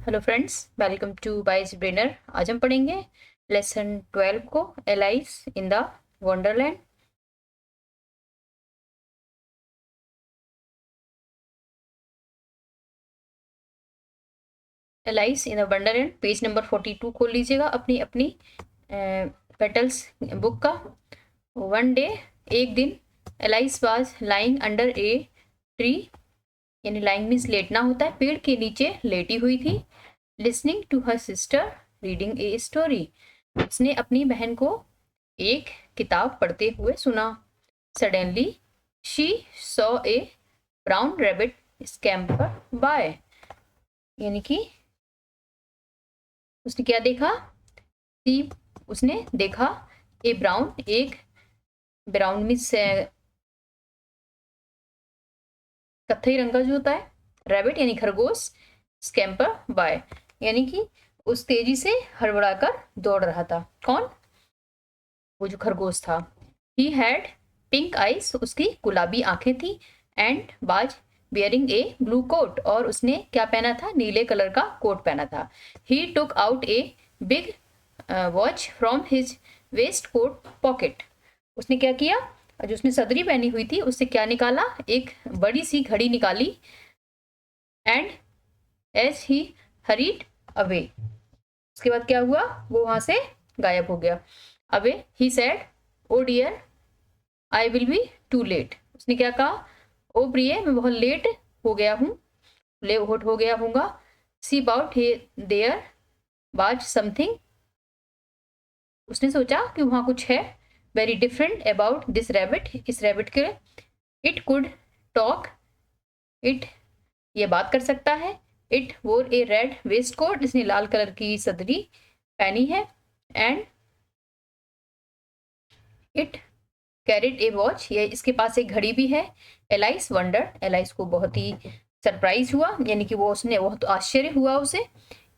Hello friends, welcome to Vice Brainer. आज हम पढ़ेंगे लेसन 12 को, Alice in the Wonderland. Alice in the Wonderland, page number 42 खोल लीजिएगा अपनी अपनी पेटल्स बुक का। वन डे, एक दिन, Alice was lying under a tree, यानी लाइंग मीन्स लेटना होता है, पेड़ के नीचे लेटी हुई थी। Listening to her sister reading a story, उसने अपनी बहन को एक किताब पढ़ते हुए सुना। Suddenly she saw a brown rabbit scamper by, यानी कि उसने क्या देखा? उसने देखा ए ब्राउन, एक ब्राउन मीन्स कत्थई रंग का जो होता है, रैबिट यानी खरगोश, स्कैम्पर बाय यानी कि उस तेजी से हड़बड़ाकर दौड़ रहा था। कौन? वो जो खरगोश था। ही हैड पिंक आईज, उसकी गुलाबी आंखें थी, and was bearing a blue coat, और उसने क्या पहना था? नीले कलर का कोट पहना था। He took out a big watch from his waistcoat pocket, उसने क्या किया? जो उसने सदरी पहनी हुई थी उससे क्या निकाला? एक बड़ी सी घड़ी निकाली। And as he hurried away, उसके बाद क्या हुआ? वो वहां से गायब हो गया। Away he said oh dear I will be too late, उसने क्या कहा? ओ प्रिय, मैं बहुत लेट हो गया हूँ, लेट हो गया हूँगा। She about there was something, उसने सोचा कि वहां कुछ है। Very different about this rabbit, इस रैबिट के। इट कुड टॉक, इट ये बात कर सकता है। इट वोर ए रेड वेस्ट कोट, इसने लाल कलर की सदरी पहनी है। And it carried A watch, ये इसके पास एक घड़ी भी है। एलाइस वंडर, एलाइस को बहुत ही सरप्राइज हुआ, यानी कि वो उसने बहुत आश्चर्य हुआ उसे।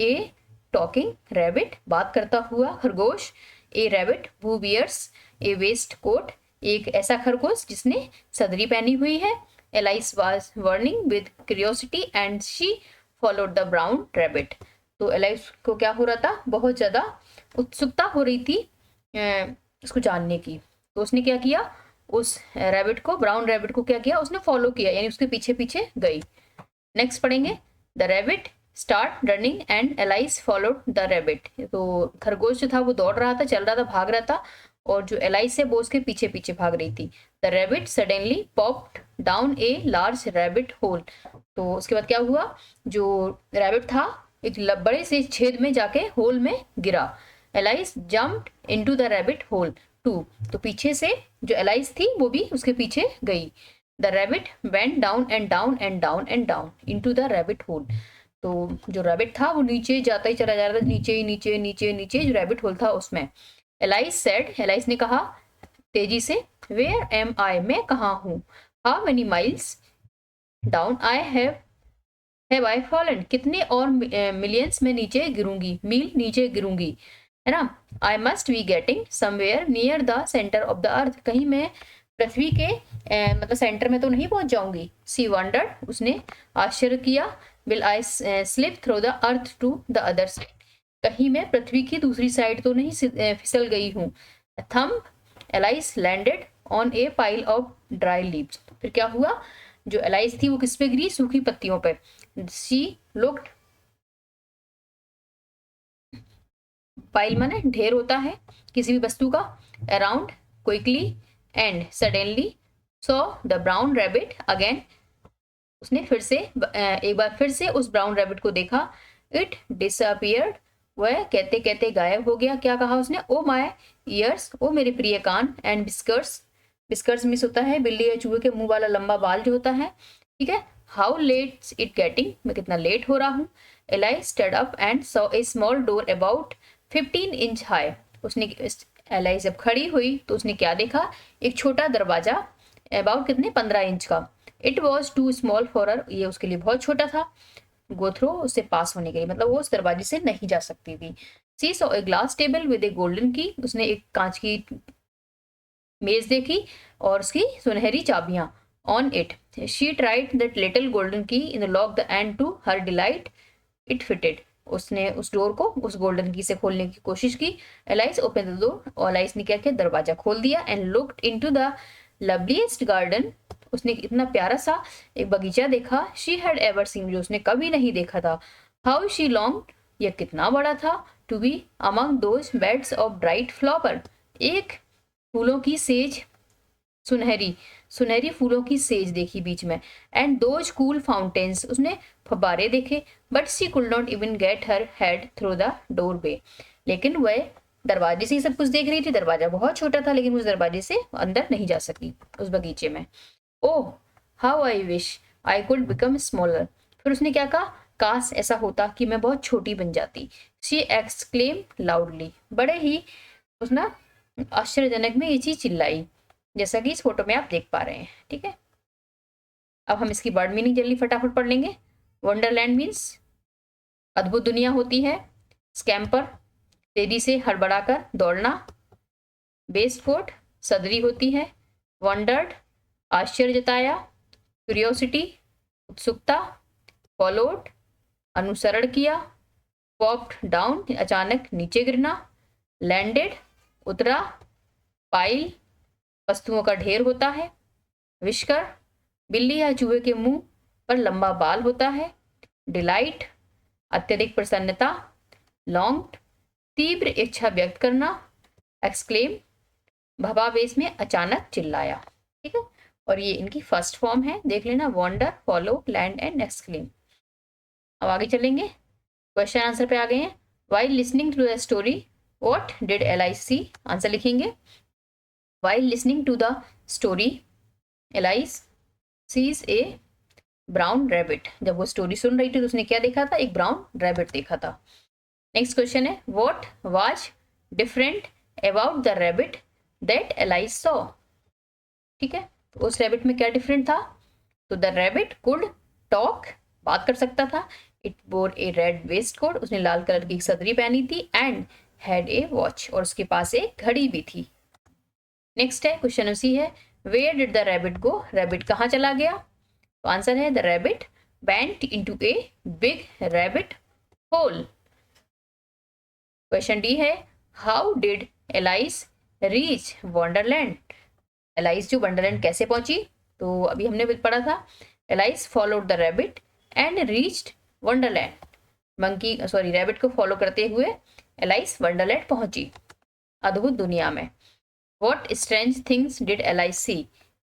ए टॉकिंग रैबिट, बात करता हुआ खरगोश। A rabbit who wears a waistcoat, एक ऐसा खरगोश जिसने सदरी पहनी हुई है। Alice was burning with curiosity and she followed the brown rabbit, तो एलाइस को क्या हो रहा था? बहुत ज्यादा उत्सुकता हो रही थी उसको जानने की। तो उसने क्या किया? उस रैबिट को, ब्राउन रैबिट को क्या किया? उसने फॉलो किया, यानी उसके पीछे पीछे गई। नेक्स्ट पढ़ेंगे। The rabbit start running and alias followed the rabbit, तो खरगोश जो था वो दौड़ रहा था, चल रहा था, भाग रहा था, और जो एलाइस है वो उसके पीछे पीछे भाग रही थी। The rabbit suddenly popped down a large rabbit hole, तो उसके बाद क्या हुआ? जो रैबिट था एक बड़े से छेद में जाके होल में गिरा। Alice jumped into the rabbit hole too, तो पीछे से जो एलाइस थी वो भी उसके पीछे गई। The rabbit went down and down and down and down into the rabbit whole, तो जो रैबिट था वो नीचे जाता ही चला जा रहा था, नीचे ही नीचे नीचे नीचे, जो रैबिट होल था उसमें। एलाइस सेड, एलाइस ने कहा तेजी से, वेयर एम आई, मैं कहाँ हूँ? How many miles down I have I fallen, कितने और मिलियंस में नीचे गिरूंगी, मील नीचे गिरूंगी, है ना? I must be getting somewhere near the centre of the अर्थ, कहीं मैं पृथ्वी के मतलब सेंटर में तो नहीं पहुंच जाऊंगी। सी वंडर्ड, उसने आश्चर्य किया। Will I slip through the earth to the other side, कहीं मैं पृथ्वी की दूसरी साइड तो नहीं फिसल गई हूँ। Thumb alias landed on A pile of dry leaves, फिर क्या हुआ? जो एलाइस थी वो किस पे गिरी? सूखी पत्तियों पे। शी लुक्ड, पाइल माने ढेर होता है किसी भी वस्तु का, around quickly and suddenly so the brown rabbit again, उसने फिर से एक बार फिर से उस ब्राउन रैबिट को देखा। इट डिसअपियर्ड, वह कहते कहते गायब हो गया। क्या कहा उसने? ओ माय ईयर्स, ओ मेरे प्रिय कान, एंड बिस्कर्स, बिस्कर्स मिस होता है बिल्ली या चूहे के मुंह वाला लंबा बाल जो होता है, ठीक है। हाउ लेट इट गेटिंग, मैं कितना लेट हो रहा हूँ। Ally stand up and saw a small door about 15 inch high, उसने एलाई जब खड़ी हुई तो उसने क्या देखा? एक छोटा दरवाजा, अबाउट कितने? 15 इंच का। It was too small for her, ये उसके लिए बहुत छोटा था गो थ्रो, उससे पास होने के लिए, मतलब वो उस दरवाजे से नहीं जा सकती थी। She saw a glass table with a golden key, उसने एक कांच की मेज देखी और उसकी सुनहरी चाबियां। On it she tried that little golden key in the lock the and to her delight it fitted, उसने उस डोर को उस गोल्डन की से खोलने की कोशिश की। एलाइस ओपन द डोर, और एलाइस ने क्या किया, दरवाजा खोल दिया। And looked into the loveliest garden, उसने इतना प्यारा सा एक बगीचा देखा। शी हैड एवर सीन, जो उसने कभी नहीं देखा था। हाउ शी लॉन्ग्ड, यह कितना बड़ा था। To be among those beds of bright flower, एक फूलों की सेज, सुनहरी सुनहरी फूलों की सेज देखी बीच में। एंड दोज कूल फाउंटेन्स, उसने फब्बारे देखे। But she could not even get her head through the doorway, लेकिन वह दरवाजे से ही सब कुछ देख रही थी। दरवाजा बहुत छोटा था, लेकिन उस दरवाजे से अंदर नहीं जा सकी उस बगीचे में। Oh how I wish I could become smaller, फिर उसने क्या कहा, काश ऐसा होता कि मैं बहुत छोटी बन जाती। शी एक्सक्लेम लाउडली, बड़े ही उसने आश्चर्यजनक में ये चीज चिल्लाई, जैसा कि इस फोटो में आप देख पा रहे हैं। ठीक है, अब हम इसकी वर्ड मीनिंग जल्दी फटाफट पढ़ लेंगे। वंडरलैंड मीन्स अद्भुत दुनिया होती है। स्कैम्पर तेजी से हड़बड़ाकर दौड़ना। बेस्टफोर्ट सदरी होती है। वंडर्ड आश्चर्य जताया। क्यूरियोसिटी उत्सुकता। फॉलोड अनुसरण किया। पॉप्ड डाउन अचानक नीचे गिरना। लैंडेड उतरा। पाइल वस्तुओं का ढेर होता है। विस्कर बिल्ली या चूहे के मुंह पर लंबा बाल होता है। डिलाइट अत्यधिक प्रसन्नता। लॉन्ग तीव्र इच्छा व्यक्त करना। एक्सक्लेम भवावेश में अचानक चिल्लाया। ठीक है, और ये इनकी फर्स्ट फॉर्म है, देख लेना, wonder, follow, land and exclaim. अब आगे चलेंगे, क्वेश्चन आंसर पे आ गए हैं। While listening to the story what did Alice see, answer लिखेंगे। While listening to the story Alice sees a brown rabbit, जब वो स्टोरी सुन रही थी तो उसने क्या देखा था, एक ब्राउन रैबिट देखा था। नेक्स्ट क्वेश्चन है, what was different about the rabbit that alias saw. ठीक है, तो उस रैबिट में क्या डिफरेंट था, तो द रैबिट कुड टॉक, बात कर सकता था। इट वोर ए रेड वेस्ट कोट, उसने लाल कलर की सदरी पहनी थी। एंड हैड ए वॉच, और उसके पास एक घड़ी भी थी। नेक्स्ट है क्वेश्चन उसी है, where did the rabbit go, rabbit कहाँ चला गया। तो आंसर है the rabbit went into a big rabbit hole. Question D है, how did Alice reach Wonderland, Alice जो वंडरलैंड कैसे पहुंची, तो अभी हमने पढ़ा था, Alice followed the rabbit and reached Wonderland, monkey sorry rabbit को फॉलो करते हुए एलाइस वंडरलैंड पहुंची, अद्भुत दुनिया में। What strange things did Alice see,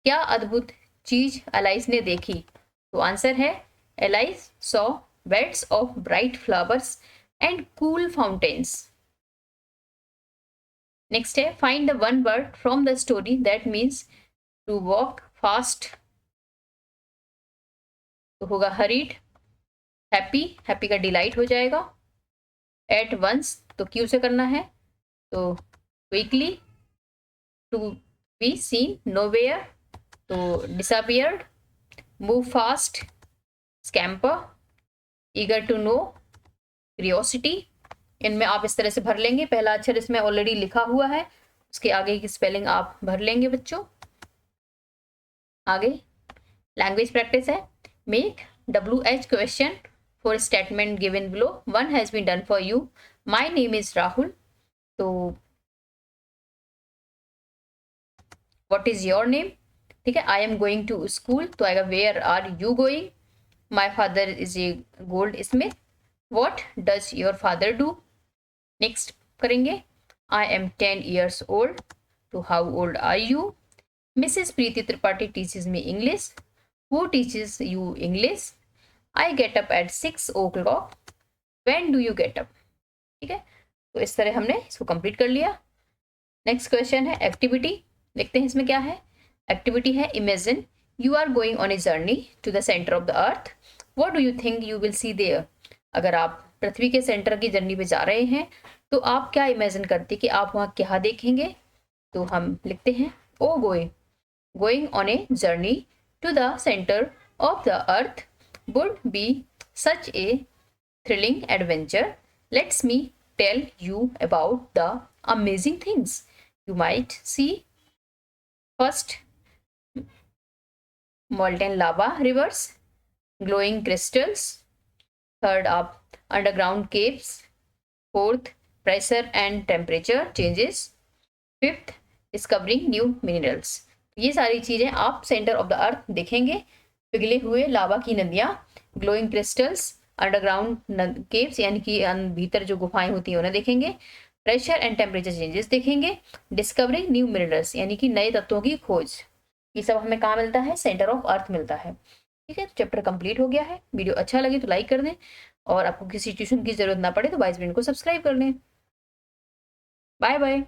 क्या अद्भुत चीज एलाइस ने देखी, तो आंसर है Alice saw beds of bright flowers and cool fountains. Next है, find the one word from the story that means to walk fast, तो होगा हरीड। हैप्पी, हैप्पी का डिलाइट हो जाएगा। एट वंस, तो क्यू से करना है, तो quickly. To be seen nowhere, तो disappeared. Move fast scamper. Eager to know curiosity. इनमें आप इस तरह से भर लेंगे, पहला अक्षर इसमें ऑलरेडी लिखा हुआ है, उसके आगे की स्पेलिंग आप भर लेंगे बच्चों। आगे लैंग्वेज प्रैक्टिस है, मेक WH question for statement given below, one has been done for you, my name is Rahul, तो व्हाट इज योर नेम, ठीक है। I am going to school, तो आएगा where are you going, my father is a goldsmith, what does your father do. Next करेंगे, I am 10 years old, तो how old are you. Mrs. Preeti Tripathi teaches me English. Who teaches you English? I get up at 6 o'clock. When do you get up? ठीक है, तो इस तरह हमने इसको complete कर लिया। नेक्स्ट क्वेश्चन है एक्टिविटी, देखते हैं इसमें क्या है। एक्टिविटी है, imagine you are going on a journey to the centre of the earth, what do you think you will see there. अगर आप पृथ्वी के सेंटर की जर्नी पे जा रहे हैं तो आप क्या इमेजिन करते कि आप वहाँ क्या देखेंगे, तो हम लिखते हैं, ओ going on a journey to the center of the earth would be such a thrilling adventure. Let me tell you about the amazing things you might see. First, molten lava rivers, glowing crystals. Third, आप underground caves. Fourth, pressure and temperature changes. Fifth, discovering new minerals. ये सारी चीजें आप centre of the अर्थ देखेंगे। पिघले हुए लावा की नदियां, ग्लोइंग क्रिस्टल्स, अंडरग्राउंड केव्स यानी कि भीतर जो गुफाएं होती हैं उन्हें देखेंगे। प्रेशर एंड टेम्परेचर चेंजेस देखेंगे। डिस्कवरिंग न्यू मिनरल्स यानी कि नए तत्वों की खोज। ये सब हमें कहाँ मिलता है? सेंटर ऑफ अर्थ मिलता है। ठीक है, चैप्टर कंप्लीट हो गया है। वीडियो अच्छा लगे तो लाइक कर दें, और आपको किसी ट्यूशन की जरूरत ना पड़े तो 22 मिनट को सब्सक्राइब कर लें। Bye bye.